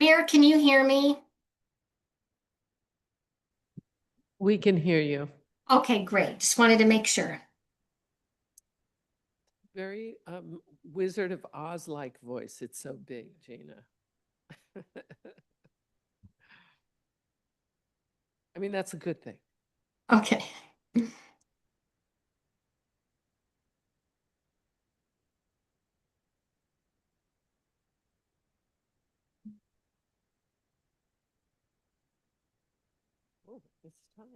Mayor, can you hear me? We can hear you. Okay, great. Just wanted to make sure. Very Wizard of Oz-like voice. It's so big, Gina. I mean, that's a good thing. Okay. Oh, it's time.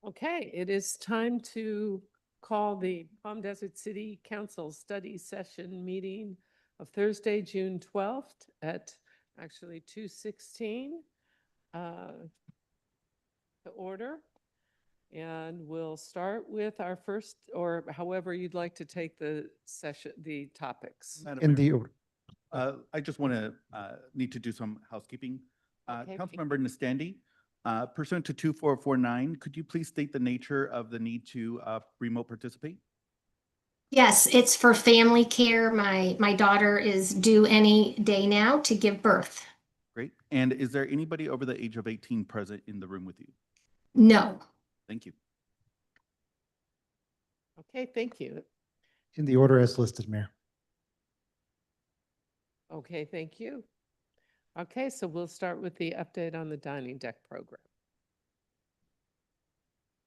Okay, it is time to call the Palm Desert City Council study session meeting of Thursday, June 12th at actually 2:16 to order. And we'll start with our first, or however you'd like to take the session, the topics. Madam In Mayor, the order. I just want to need to do some housekeeping. Okay, Councilmember Nastandi, pursuant to 2449, could you please state the nature of the need to remote participate? Yes, it's for family care. My daughter is due any day now to give birth. Great. And is there anybody over the age of 18 present in the room with you? No. Thank you. Okay, thank you. In the order as listed, Mayor. Okay, thank you. Okay, so we'll start with the update on the dining deck program.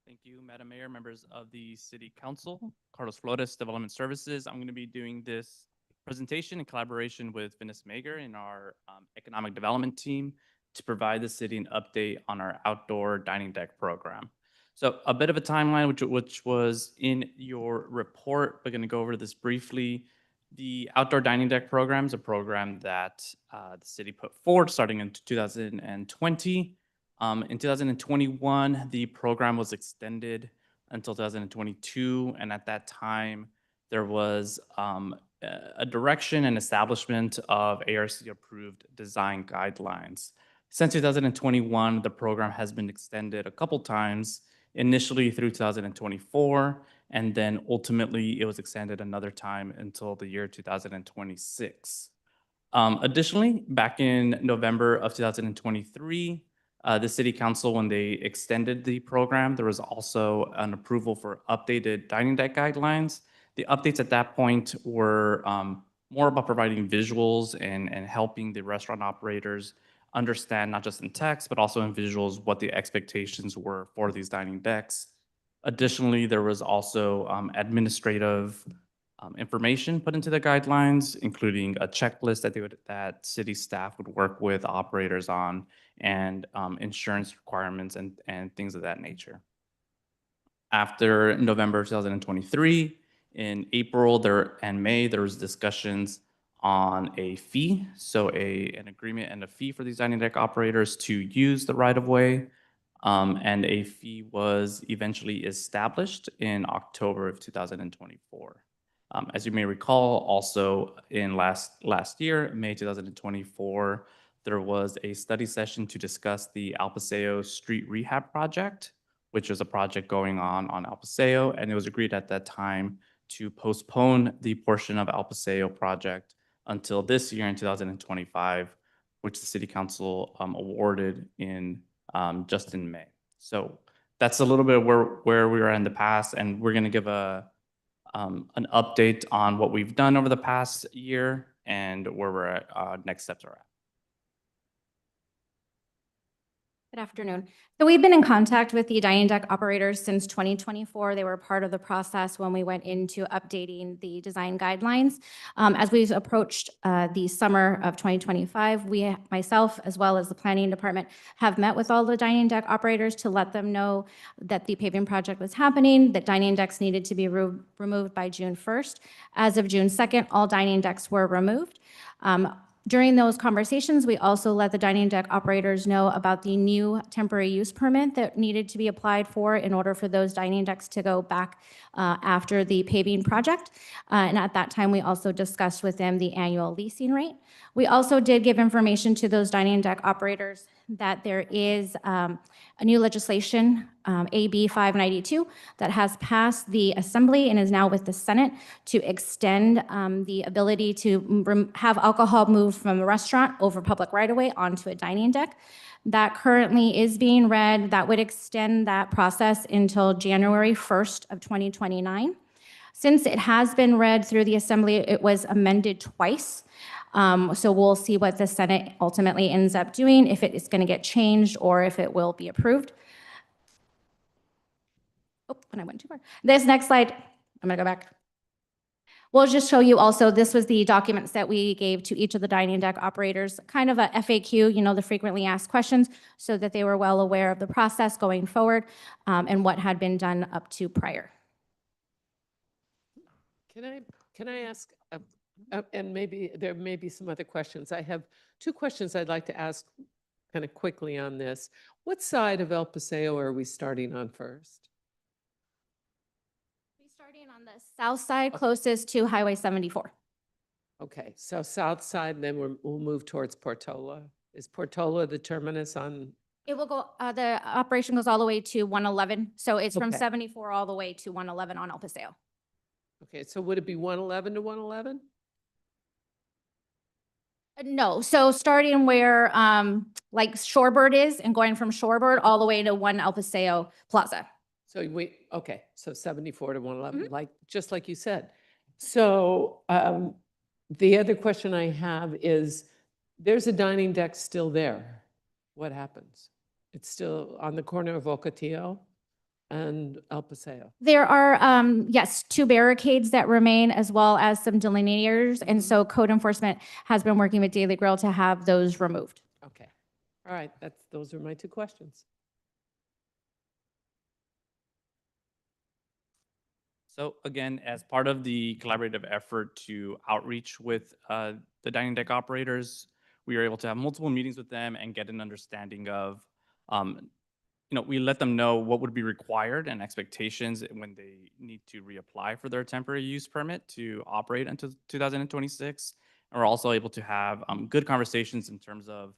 Thank you, Madam Mayor, members of the City Council, Carlos Flores, Development Services. I'm going to be doing this presentation in collaboration with Venice Mager and our economic development team to provide the city an update on our outdoor dining deck program. So a bit of a timeline, which was in your report, but going to go over this briefly. The outdoor dining deck program is a program that the city put forward starting in 2020. In 2021, the program was extended until 2022, and at that time, there was a direction and establishment of ARC-approved design guidelines. Since 2021, the program has been extended a couple times, initially through 2024, and then ultimately it was extended another time until the year 2026. Additionally, back in November of 2023, the city council, when they extended the program, there was also an approval for updated dining deck guidelines. The updates at that point were more about providing visuals and helping the restaurant operators understand, not just in text, but also in visuals, what the expectations were for these dining decks. Additionally, there was also administrative information put into the guidelines, including a checklist that city staff would work with operators on, and insurance requirements and things of that nature. After November 2023, in April and May, there was discussions on a fee, so an agreement and a fee for these dining deck operators to use the right-of-way, and a fee was eventually established in October of 2024. As you may recall, also in last year, May 2024, there was a study session to discuss the El Paseo Street Rehab Project, which was a project going on El Paseo, and it was agreed at that time to postpone the portion of El Paseo project until this year in 2025, which the city council awarded in just in May. So that's a little bit of where we were in the past, and we're going to give an update on what we've done over the past year and where we're at, next steps are at. Good afternoon. So we've been in contact with the dining deck operators since 2024. They were part of the process when we went into updating the design guidelines. As we've approached the summer of 2025, myself, as well as the planning department, have met with all the dining deck operators to let them know that the paving project was happening, that dining decks needed to be removed by June 1st. As of June 2nd, all dining decks were removed. During those conversations, we also let the dining deck operators know about the new temporary use permit that needed to be applied for in order for those dining decks to go back after the paving project. And at that time, we also discussed with them the annual leasing rate. We also did give information to those dining deck operators that there is a new legislation, AB 592, that has passed the Assembly and is now with the Senate to extend the ability to have alcohol moved from a restaurant over public right-of-way onto a dining deck. That currently is being read. That would extend that process until January 1st of 2029. Since it has been read through the Assembly, it was amended twice. So we'll see what the Senate ultimately ends up doing, if it is going to get changed or if it will be approved. Oh, and I went too far. This next slide, I'm going to go back. We'll just show you also, this was the documents that we gave to each of the dining deck operators, kind of a FAQ, you know, the frequently asked questions, so that they were well aware of the process going forward and what had been done up to prior. Can I ask, and maybe there may be some other questions. I have two questions I'd like to ask kind of quickly on this. What side of El Paseo are we starting on first? We're starting on the south side, closest to Highway 74. Okay, so south side, then we'll move towards Portola. Is Portola the terminus on? It will go, the operation goes all the way to 111. So it's from Okay. 74 all the way to 111 on El Paseo. Okay, so would it be 111 to 111? No, so starting where like Shorebird is and going from Shorebird all the way to 1 El Paseo Plaza. So okay, so 74 to 111, like, just like you said. So the other question I have is, there's a dining deck still there. What happens? It's still on the corner of Ocotillo and El Paseo. There are, yes, 2 barricades that remain, as well as some delineators. And so code enforcement has been working with Daily Grill to have those removed. Okay, all right, those are my 2 questions. So again, as part of the collaborative effort to outreach with the dining deck operators, we were able to have multiple meetings with them and get an understanding of we let them know what would be required and expectations when they need to reapply for their temporary use permit to operate until 2026. And we're also able to have good conversations in terms of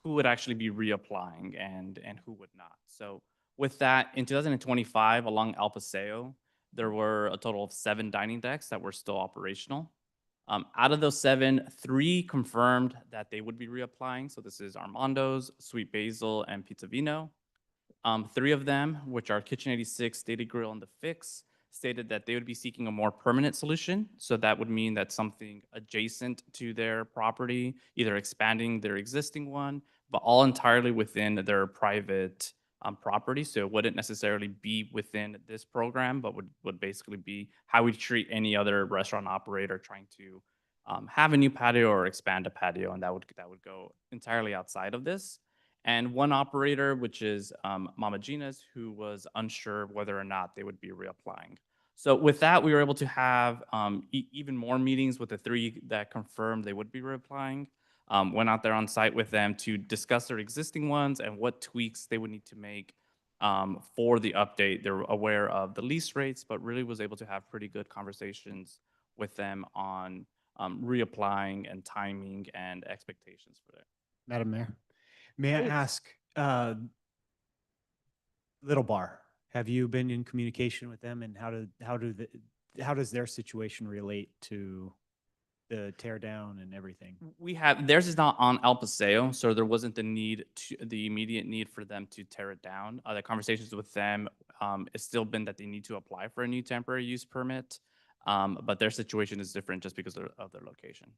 who would actually be reapplying and who would not. So with that, in 2025, along El Paseo, there were a total of 7 dining decks that were still operational. Out of those 7, 3 confirmed that they would be reapplying. So this is Armando's, Sweet Basil, and Pizza Vino. 3 of them, which are Kitchen 86, Daily Grill, and The Fix, stated that they would be seeking a more permanent solution. So that would mean that something adjacent to their property, either expanding their existing one, but all entirely within their private property. So it wouldn't necessarily be within this program, but would basically be how we treat any other restaurant operator trying to have a new patio or expand a patio, and that would go entirely outside of this. And one operator, which is Mama Gina's, who was unsure whether or not they would be reapplying. So with that, we were able to have even more meetings with the 3 that confirmed they would be reapplying. Went out there on site with them to discuss their existing ones and what tweaks they would need to make for the update. They're aware of the lease rates, but really was able to have pretty good conversations with them on reapplying and timing and expectations for that. Madam Mayor, may I Please. ask, Little Bar, have you been in communication with them, and how does their situation relate to the tear down and everything? We have, theirs is not on El Paseo, so there wasn't the immediate need for them to tear it down. The conversations with them, it's still been that they need to apply for a new temporary use permit. But their situation is different just because of their location.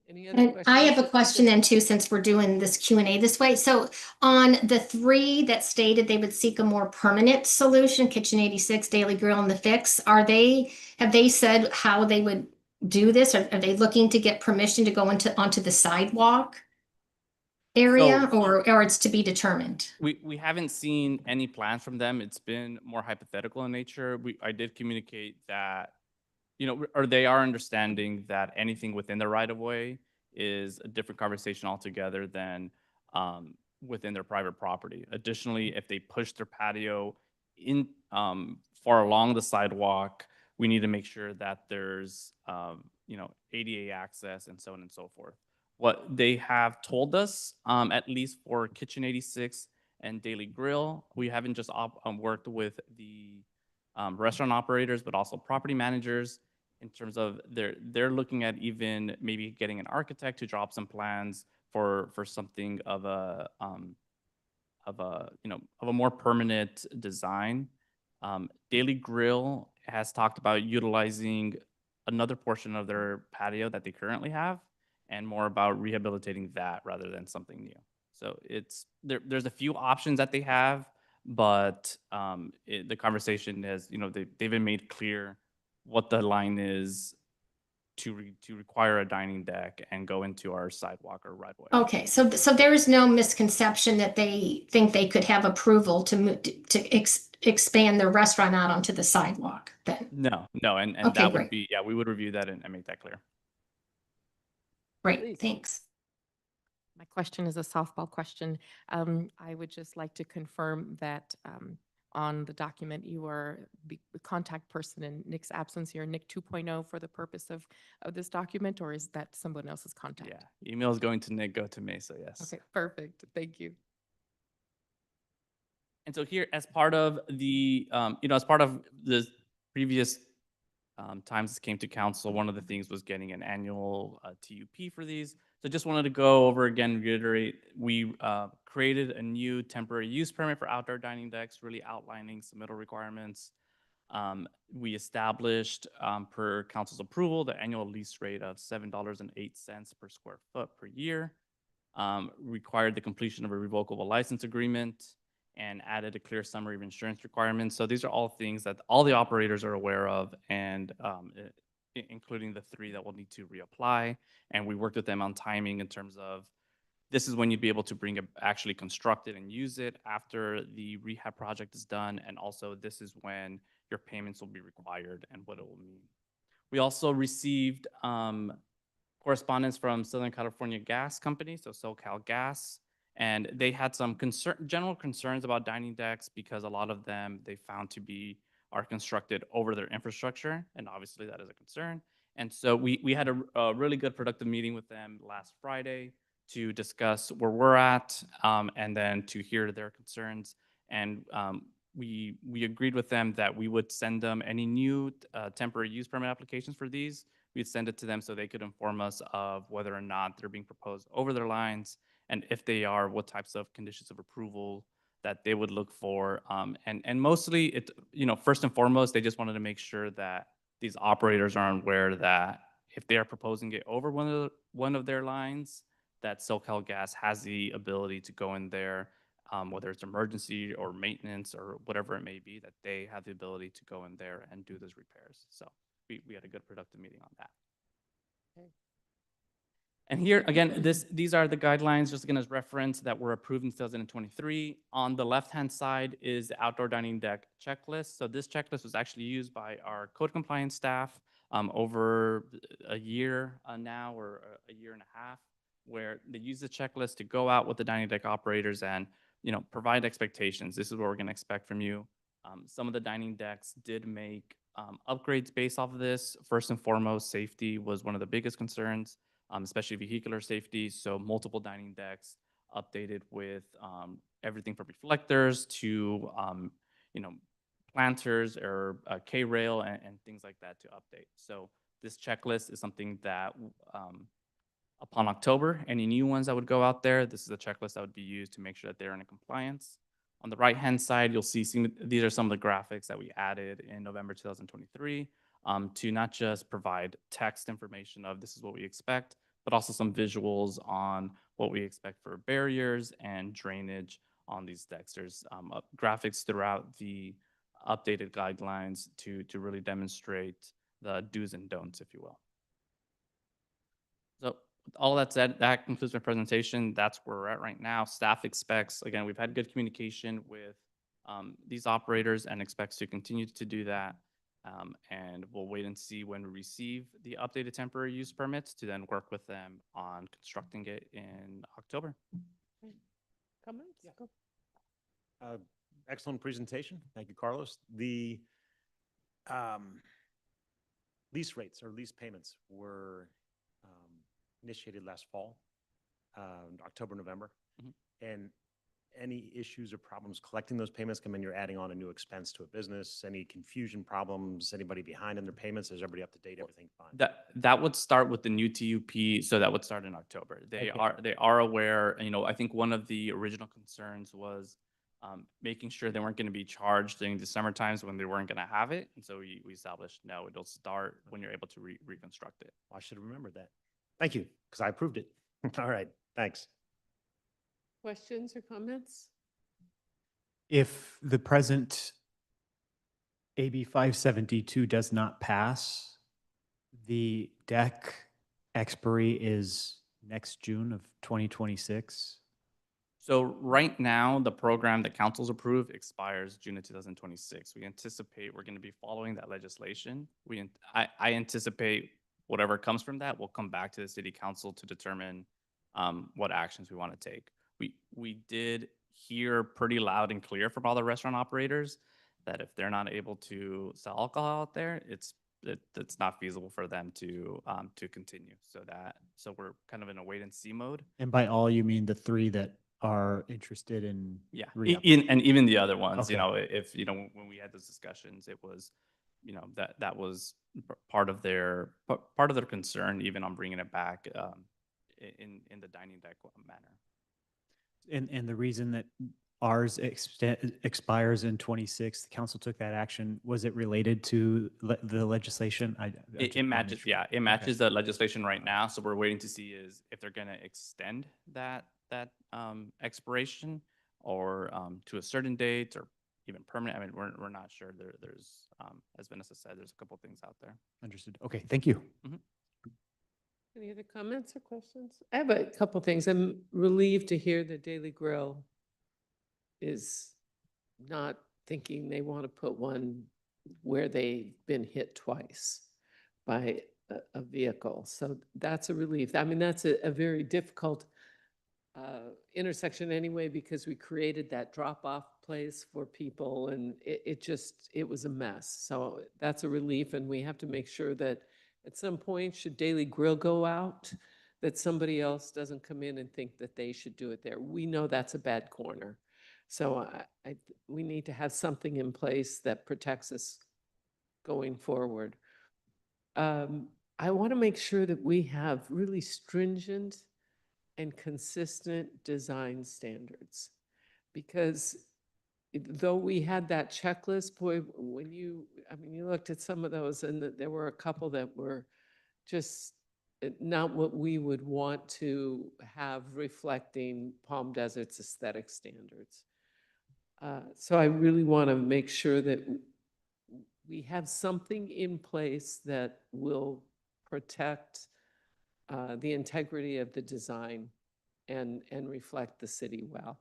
Any other And I have a questions? question then too, since we're doing this Q&A this way. So on the 3 that stated they would seek a more permanent solution, Kitchen 86, Daily Grill, and The Fix, have they said how they would do this? Are they looking to get permission to go onto the sidewalk area, So- or it's to be determined? We haven't seen any plans from them. It's been more hypothetical in nature. I did communicate that, or they are understanding that anything within the right of way is a different conversation altogether than within their private property. Additionally, if they push their patio in far along the sidewalk, we need to make sure that there's ADA access and so on and so forth. What they have told us, at least for Kitchen 86 and Daily Grill, we haven't just worked with the restaurant operators, but also property managers in terms of they're looking at even maybe getting an architect to drop some plans for something of a more permanent design. Daily Grill has talked about utilizing another portion of their patio that they currently have, and more about rehabilitating that rather than something new. So there's a few options that they have, but the conversation has, they've been made clear what the line is to require a dining deck and go into our sidewalk or right of way. Okay, so there is no misconception that they think they could have approval to expand their restaurant out onto the sidewalk then? No, and Okay, that would great. be, we would review that and make that clear. Great, Please. thanks. My question is a softball question. I would just like to confirm that on the document, you are the contact person in Nick's absence here, Nick 2.0 for the purpose of this document, or is that someone else's contact? Yeah, email is going to Nick, go to me, so yes. Okay, perfect. Thank you. And so here, as part of the, as part of the previous times this came to council, one of the things was getting an annual TUP for these. So just wanted to go over again, reiterate, we created a new temporary use permit for outdoor dining decks, really outlining submittal requirements. We established, per council's approval, the annual lease rate of $7.08 per square foot per year. Required the completion of a revocable license agreement, and added a clear summary of insurance requirements. So these are all things that all the operators are aware of, and including the 3 that will need to reapply. And we worked with them on timing in terms of, this is when you'd be able to actually construct it and use it after the rehab project is done. And also this is when your payments will be required and what it will mean. We also received correspondence from Southern California Gas Company, so SoCal Gas, And they had some general concerns about dining decks because a lot of them they found to be are constructed over their infrastructure, and obviously that is a concern. And so we had a really good productive meeting with them last Friday to discuss where we're at, and then to hear their concerns. And we agreed with them that we would send them any new temporary use permit applications for these. We'd send it to them so they could inform us of whether or not they're being proposed over their lines, and if they are, what types of conditions of approval that they would look for. And mostly, first and foremost, they just wanted to make sure that these operators are aware that if they are proposing it over one of their lines, that SoCalGas has the ability to go in there, whether it's emergency or maintenance or whatever it may be, that they have the ability to go in there and do those repairs. So we had a good productive meeting on that. And here, again, these are the guidelines, just again as reference, that were approved in 2023. On the left-hand side is the outdoor dining deck checklist. So this checklist was actually used by our code compliance staff over a year now, or a year and a half, where they use the checklist to go out with the dining deck operators and provide expectations. This is what we're going to expect from you. Some of the dining decks did make upgrades based off of this. First and foremost, safety was one of the biggest concerns. Especially vehicular safety. So multiple dining decks updated with everything from reflectors to planters or K-rail and things like that to update. So this checklist is something that upon October, any new ones that would go out there, this is a checklist that would be used to make sure that they're in compliance. On the right-hand side, you'll see these are some of the graphics that we added in November 2023 to not just provide text information of this is what we expect, but also some visuals on what we expect for barriers and drainage on these decks. There's graphics throughout the updated guidelines to really demonstrate the do's and don'ts, if you will. So with all that said, that concludes my presentation. That's where we're at right now. Staff expects, again, we've had good communication with these operators and expects to continue to do that. And we'll wait and see when we receive the updated temporary use permits to then work with them on constructing it in October. Comments? Go. Excellent presentation. Thank you, Carlos. The lease rates or lease payments were initiated last fall, October, November. And any issues or problems collecting those payments? I mean, you're adding on a new expense to a business. Any confusion problems? Anybody behind in their payments? Is everybody up to date? Everything fine? That would start with the new TUP, so that would start in October. They are aware. I think one of the original concerns was making sure they weren't going to be charged during the summer times when they weren't going to have it. And so we established no, it'll start when you're able to reconstruct it. Well, I should have remembered that. Thank you, because I approved it. All right, thanks. Questions or comments? If the present AB 572 does not pass, the deck expiry is next June of 2026. So right now, the program that council's approved expires June of 2026. We anticipate we're going to be following that legislation. I anticipate whatever comes from that will come back to the city council to determine what actions we want to take. We did hear pretty loud and clear from all the restaurant operators that if they're not able to sell alcohol out there, it's not feasible for them to continue. So we're kind of in a wait and see mode. And by all, you mean the three that are interested in? Yeah, re-upping? and even the other ones, Okay. if when we had those discussions, it was, that was part of their concern, even on bringing it back in the dining deck manner. And the reason that ours expires in 26, the council took that action, was it related to the legislation? It matches, yeah, it matches the legislation right now. So we're waiting to see is if they're going to extend that expiration or to a certain date or even permanent. I mean, we're not sure. There's as Vanessa said, there's a couple things out there. Understood. Okay, thank you. Any other comments or questions? I have a couple things. I'm relieved to hear the Daily Grill is not thinking they want to put one where they've been hit twice by a vehicle. So that's a relief. I mean, that's a very difficult intersection anyway because we created that drop-off place for people and it was a mess. So that's a relief and we have to make sure that at some point, should Daily Grill go out, that somebody else doesn't come in and think that they should do it there. We know that's a bad corner. So we need to have something in place that protects us going forward. I want to make sure that we have really stringent and consistent design standards. Because though we had that checklist, boy, when you looked at some of those and there were a couple that were just not what we would want to have reflecting Palm Desert's aesthetic standards. So I really want to make sure that we have something in place that will protect the integrity of the design and reflect the city well.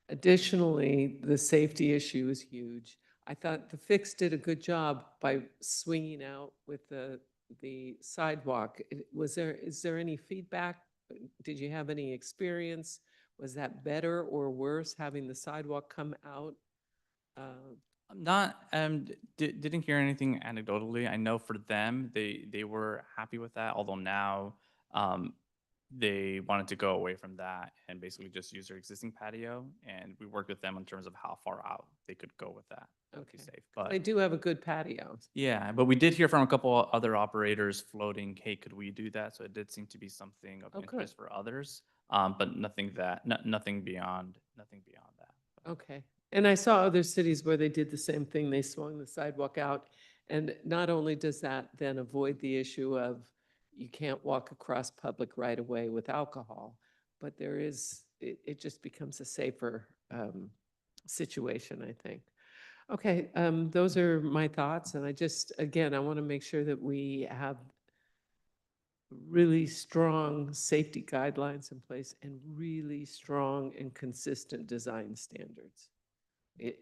Additionally, the safety issue is huge. I thought the Fix did a good job by swinging out with the sidewalk. Is there any feedback? Did you have any experience? Was that better or worse, having the sidewalk come out? Not, didn't hear anything anecdotally. I know for them, they were happy with that, although now, they wanted to go away from that and basically just use their existing patio. And we worked with them in terms of how far out they could go with that. To be Okay. safe. They But do have a good patio. yeah, but we did hear from a couple other operators floating, hey, could we do that? So it did seem to be something of Oh, good. interest for others. But nothing beyond that. Okay. And I saw other cities where they did the same thing. They swung the sidewalk out. And not only does that then avoid the issue of you can't walk across public right of way with alcohol, but it just becomes a safer situation, I think. Okay, those are my thoughts. And again, I want to make sure that we have really strong safety guidelines in place and really strong and consistent design standards.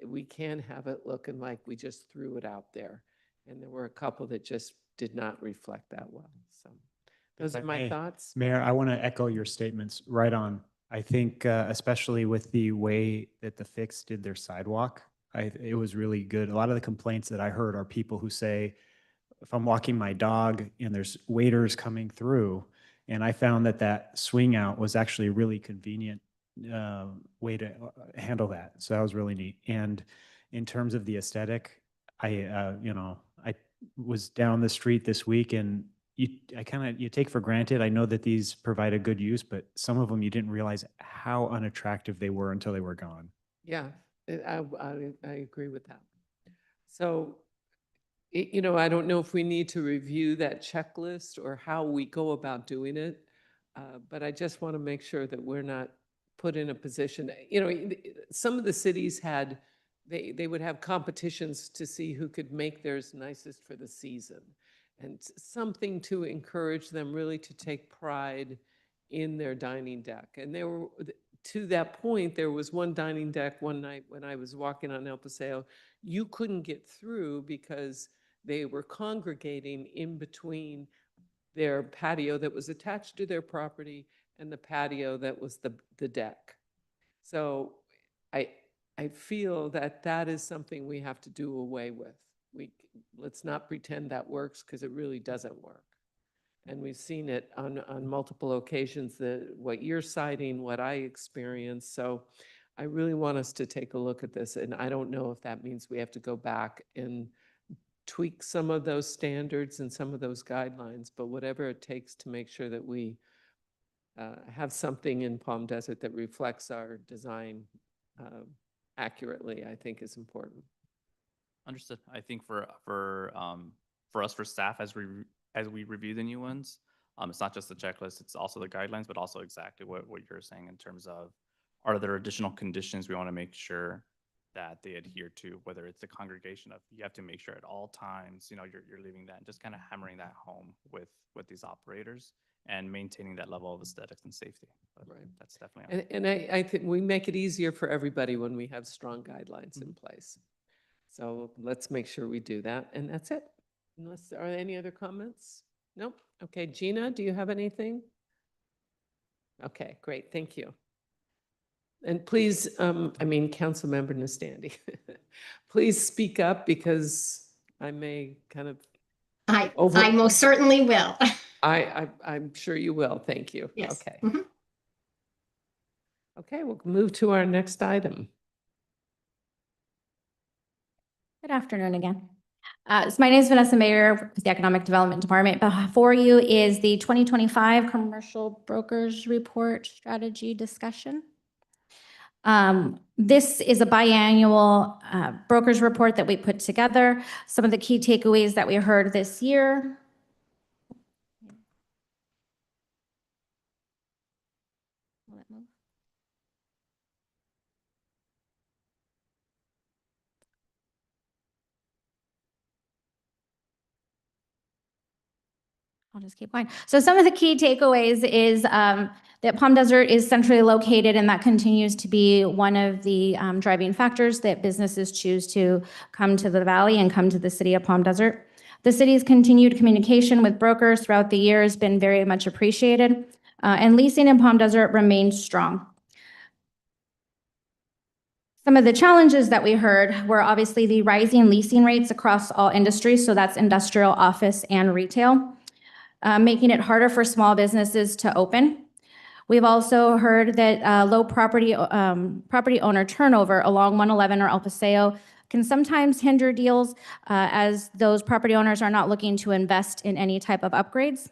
We can't have it looking like we just threw it out there. And there were a couple that just did not reflect that well. So those I are my may, thoughts. Mayor, I want to echo your statements right on. I think especially with the way that the Fix did their sidewalk, it was really good. A lot of the complaints that I heard are people who say, if I'm walking my dog and there's waiters coming through, and I found that swing out was actually a really convenient way to handle that. So that was really neat. And in terms of the aesthetic, I was down the street this week and you take for granted. I know that these provide a good use, but some of them you didn't realize how unattractive they were until they were gone. Yeah, I agree with that. So, I don't know if we need to review that checklist or how we go about doing it, but I just want to make sure that we're not put in a position, some of the cities they would have competitions to see who could make theirs nicest for the season. And something to encourage them really to take pride in their dining deck. And to that point, there was one dining deck one night when I was walking on El Paseo, you couldn't get through because they were congregating in between their patio that was attached to their property and the patio that was the deck. So I feel that is something we have to do away with. Let's not pretend that works because it really doesn't work. And we've seen it on multiple occasions, what you're citing, what I experienced. So I really want us to take a look at this. And I don't know if that means we have to go back and tweak some of those standards and some of those guidelines, but whatever it takes to make sure that we have something in Palm Desert that reflects our design accurately, I think is important. Understood. I think for us, for staff, as we review the new ones, it's not just the checklist, it's also the guidelines, but also exactly what you're saying in terms of, are there additional conditions we want to make sure that they adhere to, whether it's the congregation of, you have to make sure at all times, you're leaving that, and just kind of hammering that home with these operators and maintaining that level of aesthetics and safety. But Right. that's definitely. And I think we make it easier for everybody when we have strong guidelines in place. So let's make sure we do that. And that's it. Unless there are any other comments? Nope. Okay, Gina, do you have anything? Okay, great, thank you. And please, Councilmember Nastandi, please speak up because I may kind of, I Over- most certainly will. I'm sure you will, thank you. Yes. Okay. Mhm. Okay, we'll move to our next item. Good afternoon again. So my name is Vanessa Mayer with the Economic Development Department. Before you is the 2025 Commercial Brokers Report Strategy Discussion. This is a biannual brokers report that we put together. Some of the key takeaways that we heard this year. Will it move? I'll just keep going. So some of the key takeaways is that Palm Desert is centrally located, and that continues to be one of the driving factors that businesses choose to come to the valley and come to the city of Palm Desert. The city's continued communication with brokers throughout the year has been very much appreciated, and leasing in Palm Desert remains strong. Some of the challenges that we heard were obviously the rising leasing rates across all industries, so that's industrial, office, and retail. Making it harder for small businesses to open. We've also heard that low property owner turnover along 111 or El Paseo can sometimes hinder deals as those property owners are not looking to invest in any type of upgrades.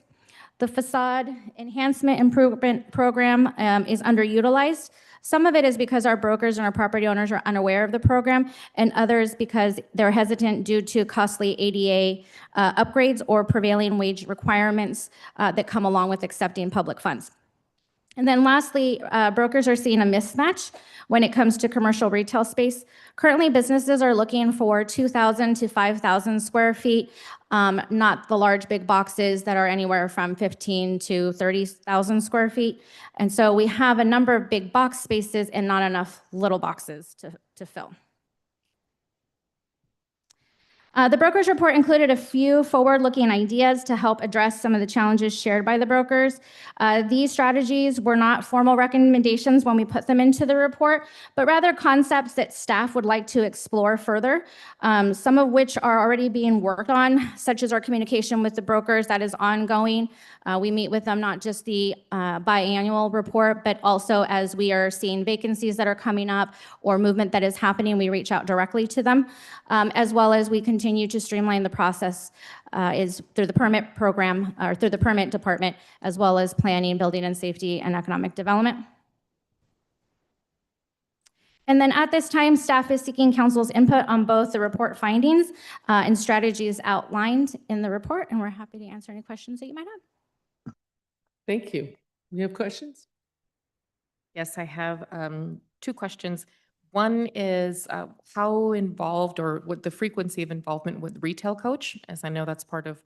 The facade enhancement improvement program is underutilized. Some of it is because our brokers and our property owners are unaware of the program, and others because they're hesitant due to costly ADA upgrades or prevailing wage requirements that come along with accepting public funds. And then lastly, brokers are seeing a mismatch when it comes to commercial retail space. Currently, businesses are looking for 2,000 to 5,000 square feet, not the large big boxes that are anywhere from 15 to 30,000 square feet. And so we have a number of big box spaces and not enough little boxes to fill. The brokers report included a few forward-looking ideas to help address some of the challenges shared by the brokers. These strategies were not formal recommendations when we put them into the report, but rather concepts that staff would like to explore further, some of which are already being worked on, such as our communication with the brokers that is ongoing. We meet with them not just the biannual report, but also as we are seeing vacancies that are coming up or movement that is happening, we reach out directly to them, as well as we continue to streamline the process is through the permit program or through the permit department, as well as planning, building and safety, and economic development. And then at this time, staff is seeking council's input on both the report findings and strategies outlined in the report, and we're happy to answer any questions that you might have. Thank you. You have questions? Yes, I have two questions. One is how involved or what the frequency of involvement with Retail Coach, as I know that's part of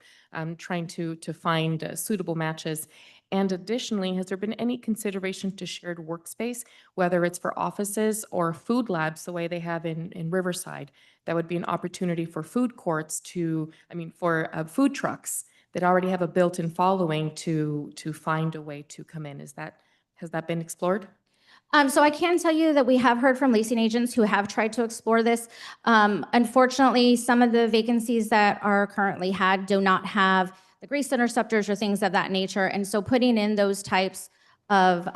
trying to find suitable matches. And additionally, has there been any consideration to shared workspace, whether it's for offices or food labs, the way they have in Riverside? That would be an opportunity for food courts for food trucks that already have a built-in following to find a way to come in. Has that been explored? So I can tell you that we have heard from leasing agents who have tried to explore this. Unfortunately, some of the vacancies that are currently had do not have the grease interceptors or things of that nature. And so putting in those types of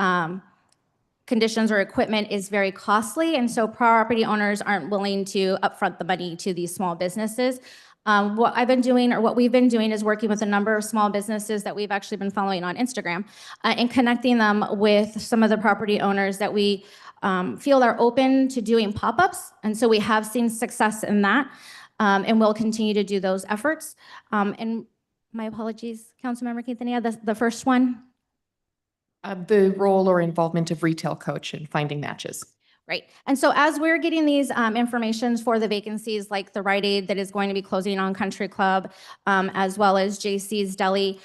conditions or equipment is very costly. And so property owners aren't willing to upfront the money to these small businesses. What I've been doing, or what we've been doing, is working with a number of small businesses that we've actually been following on Instagram and connecting them with some of the property owners that we feel are open to doing pop-ups. And so we have seen success in that, and we'll continue to do those efforts. And my apologies, Councilmember Quintanilla, the first one. The role or involvement of Retail Coach in finding matches. Right. And so as we're getting these informations for the vacancies, like the Rite Aid that is going to be closing on Country Club, as well as JC's Deli,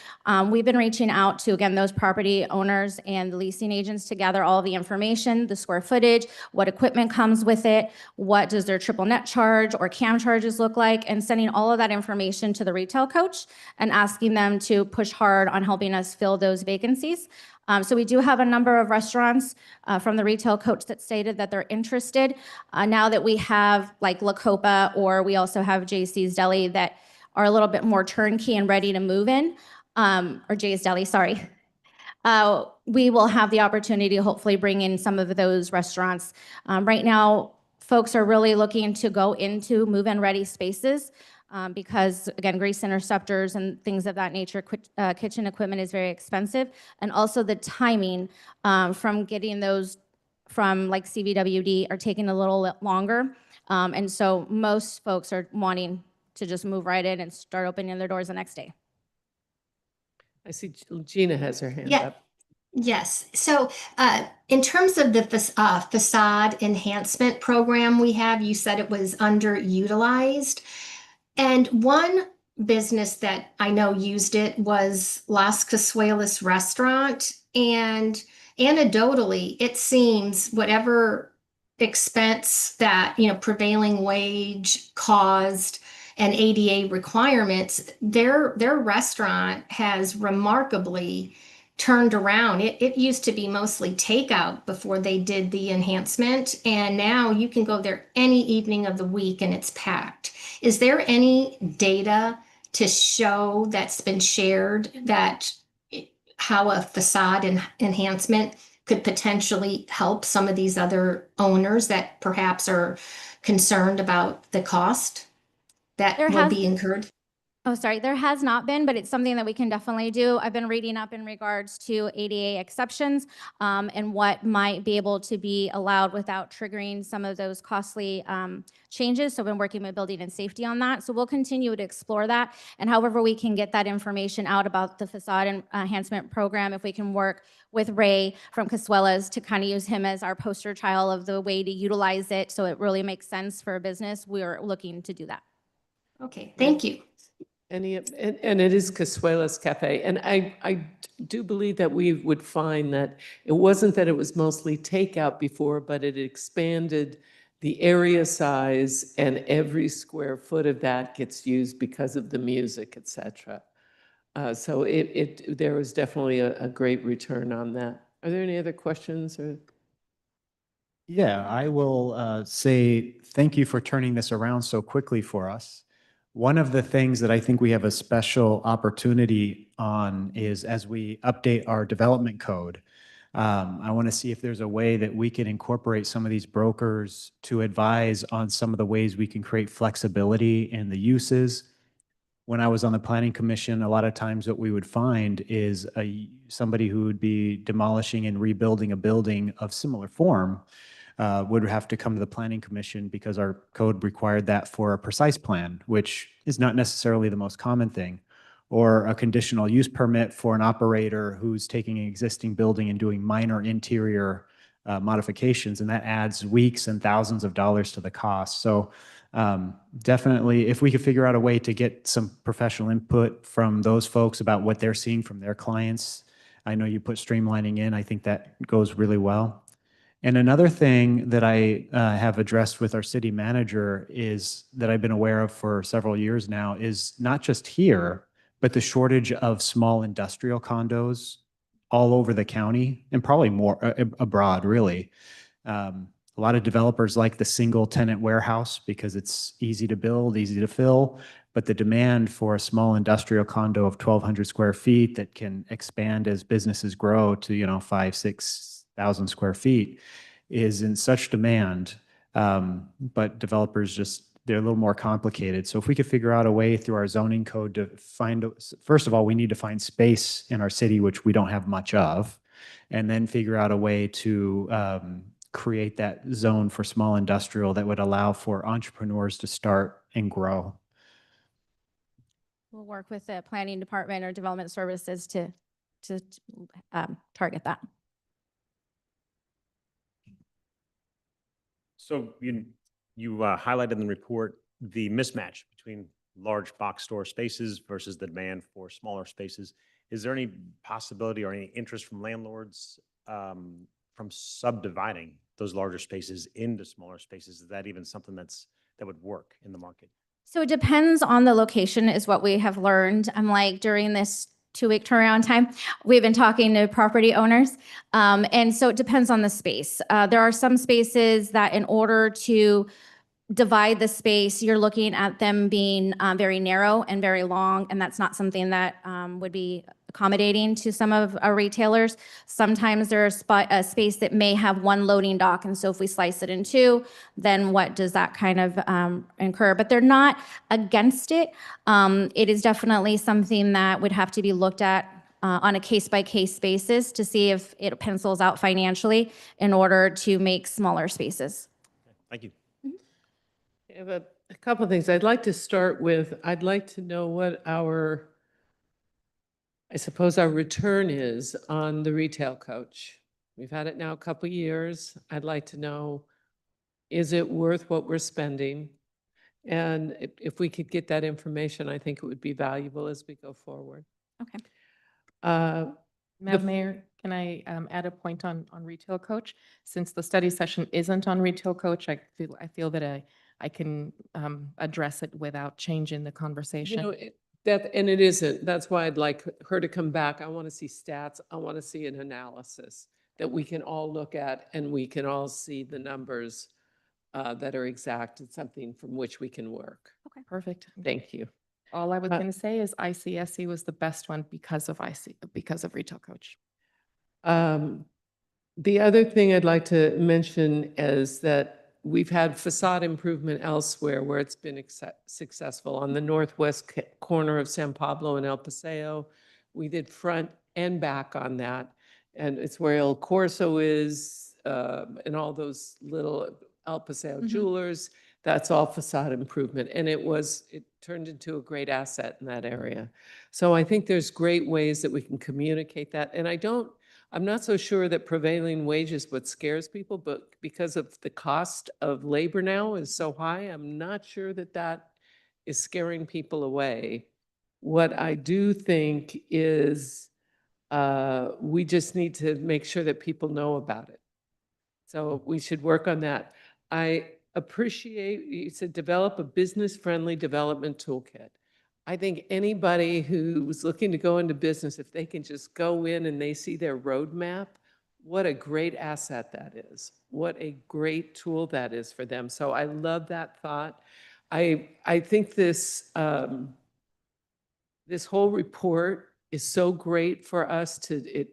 we've been reaching out to, again, those property owners and the leasing agents to gather all the information, the square footage, what equipment comes with it, what does their triple net charge or CAM charges look like, and sending all of that information to the Retail Coach and asking them to push hard on helping us fill those vacancies. So we do have a number of restaurants from the retail coach that stated that they're interested. Now that we have like La Copa, or we also have JC's Deli that are a little bit more turnkey and ready to move in, or Jay's Deli, sorry. We will have the opportunity to hopefully bring in some of those restaurants. Right now, folks are really looking to go into move-in ready spaces because, again, grease interceptors and things of that nature, kitchen equipment is very expensive. And also the timing from getting those from like CVWD are taking a little bit longer. And so most folks are wanting to just move right in and start opening their doors the next day. I see Gina has her hand Yeah. up. Yes. So in terms of the facade enhancement program we have, you said it was underutilized. And one business that I know used it was Las Casuelas Restaurant. And anecdotally, it seems whatever expense that, prevailing wage caused and ADA requirements, their restaurant has remarkably turned around. It used to be mostly takeout before they did the enhancement, and now you can go there any evening of the week and it's packed. Is there any data to show that's been shared that how a facade enhancement could potentially help some of these other owners that perhaps are concerned about the cost that There will has- be incurred? Oh, sorry, there has not been, but it's something that we can definitely do. I've been reading up in regards to ADA exceptions and what might be able to be allowed without triggering some of those costly changes. So I've been working with building and safety on that. So we'll continue to explore that. And however we can get that information out about the facade enhancement program, if we can work with Ray from Casuelas to kind of use him as our poster child of the way to utilize it so it really makes sense for a business, we're looking to do that. Okay, thank you. And it is Casuelas Cafe. And I do believe that we would find that it wasn't that it was mostly takeout before, but it expanded the area size, and every square foot of that gets used because of the music, et cetera. So there was definitely a great return on that. Are there any other questions or? Yeah, I will say thank you for turning this around so quickly for us. One of the things that I think we have a special opportunity on is as we update our development code, I want to see if there's a way that we can incorporate some of these brokers to advise on some of the ways we can create flexibility in the uses. When I was on the planning commission, a lot of times what we would find is somebody who would be demolishing and rebuilding a building of similar form would have to come to the planning commission because our code required that for a precise plan, which is not necessarily the most common thing, or a conditional use permit for an operator who's taking an existing building and doing minor interior modifications, and that adds weeks and thousands of dollars to the cost. So definitely, if we could figure out a way to get some professional input from those folks about what they're seeing from their clients, I know you put streamlining in, I think that goes really well. And another thing that I have addressed with our city manager is that I've been aware of for several years now is not just here, but the shortage of small industrial condos all over the county and probably more abroad, really. A lot of developers like the single tenant warehouse because it's easy to build, easy to fill, but the demand for a small industrial condo of 1,200 square feet that can expand as businesses grow to, 5,000, 6,000 square feet is in such demand. But developers they're a little more complicated. So if we could figure out a way through our zoning code to first of all, we need to find space in our city, which we don't have much of, and then figure out a way to create that zone for small industrial that would allow for entrepreneurs to start and grow. We'll work with the planning department or development services to target that. So you highlighted in the report the mismatch between large box store spaces versus the demand for smaller spaces. Is there any possibility or any interest from landlords from subdividing those larger spaces into smaller spaces? Is that even something that would work in the market? So it depends on the location is what we have learned. I'm like during this 2-week turnaround time. We've been talking to property owners. And so it depends on the space. There are some spaces that in order to divide the space, you're looking at them being very narrow and very long, and that's not something that would be accommodating to some of our retailers. Sometimes there's a space that may have one loading dock, and so if we slice it in two, then what does that kind of incur? But they're not against it. It is definitely something that would have to be looked at on a case-by-case basis to see if it pencils out financially in order to make smaller spaces. Thank you. I have a couple of things. I'd like to start with, I'd like to know what our, I suppose our return is on the retail coach. We've had it now a couple of years. I'd like to know, is it worth what we're spending? And if we could get that information, I think it would be valuable as we go forward. Okay. Madam Mayor, can I add a point on Retail Coach? Since the study session isn't on Retail Coach, I feel that I can address it without changing the conversation. You know, and it isn't. That's why I'd like her to come back. I want to see stats. I want to see an analysis that we can all look at and we can all see the numbers that are exact and something from which we can work. Okay. Perfect. Thank you. All I was going to say is ICSC was the best one because of Retail Coach. The other thing I'd like to mention is that we've had facade improvement elsewhere where it's been successful. On the northwest corner of San Pablo and El Paseo, we did front and back on that. And it's where El Corso is and all those little El Paseo jewelers. That's all facade improvement. And it turned into a great asset in that area. So I think there's great ways that we can communicate that. And I'm not so sure that prevailing wage is what scares people, but because of the cost of labor now is so high, I'm not sure that that is scaring people away. What I do think is we just need to make sure that people know about it. So we should work on that. I appreciate, you said develop a business-friendly development toolkit. I think anybody who's looking to go into business, if they can just go in and they see their roadmap, what a great asset that is. What a great tool that is for them. So I love that thought. I think this whole report is so great for us it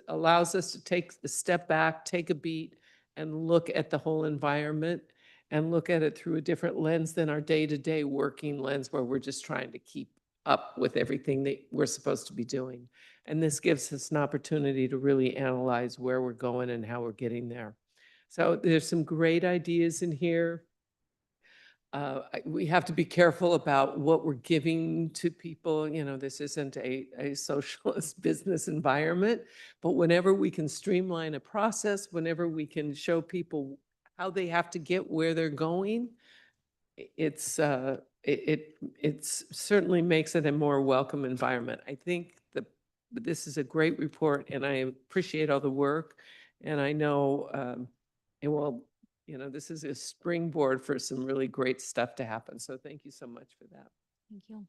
allows us to take a step back, take a beat, and look at the whole environment and look at it through a different lens than our day-to-day working lens where we're just trying to keep up with everything that we're supposed to be doing. And this gives us an opportunity to really analyze where we're going and how we're getting there. So there's some great ideas in here. We have to be careful about what we're giving to people. You know, this isn't a socialist business environment, but whenever we can streamline a process, whenever we can show people how they have to get where they're going, it certainly makes it a more welcome environment. I think this is a great report, and I appreciate all the work, and I know it will. You know, this is a springboard for some really great stuff to happen. So thank you so much for that. Thank you.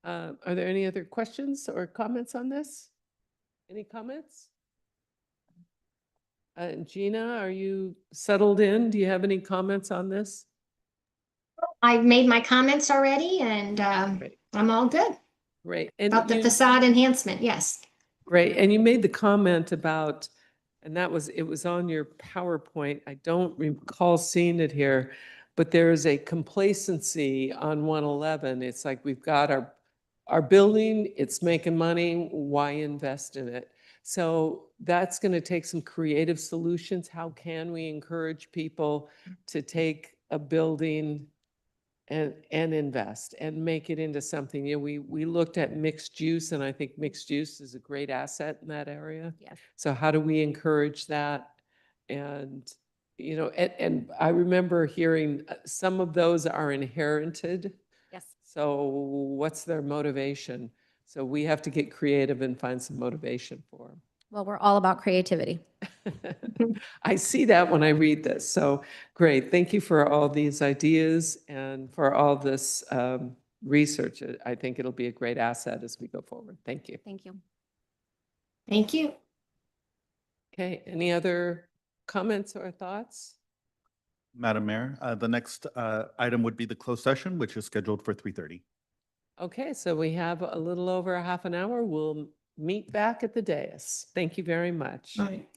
Are there any other questions or comments on this? Any comments? Gina, are you settled in? Do you have any comments on this? I've made my comments already and Great. I'm all good Great. And about the facade enhancement. Yes. Great. And you made the comment about, and it was on your PowerPoint. I don't recall seeing it here, but there is a complacency on 111. It's like we've got our building, it's making money, why invest in it? So that's going to take some creative solutions. How can we encourage people to take a building and invest and make it into something? You know, we looked at mixed use, and I think mixed use is a great asset in that area. Yes. So how do we encourage that? And, you know, and I remember hearing some of those are inherited. Yes. So what's their motivation? So we have to get creative and find some motivation for them. Well, we're all about creativity. I see that when I read this. So great. Thank you for all these ideas and for all this research it. I think it'll be a great asset as we go forward. Thank you. Thank you. Thank you. Okay, any other comments or thoughts? Madam Mayor, the next item would be the closed session, which is scheduled for 3:30. Okay, so we have a little over a half an hour. We'll meet back at the dais. Thank you very much. All right.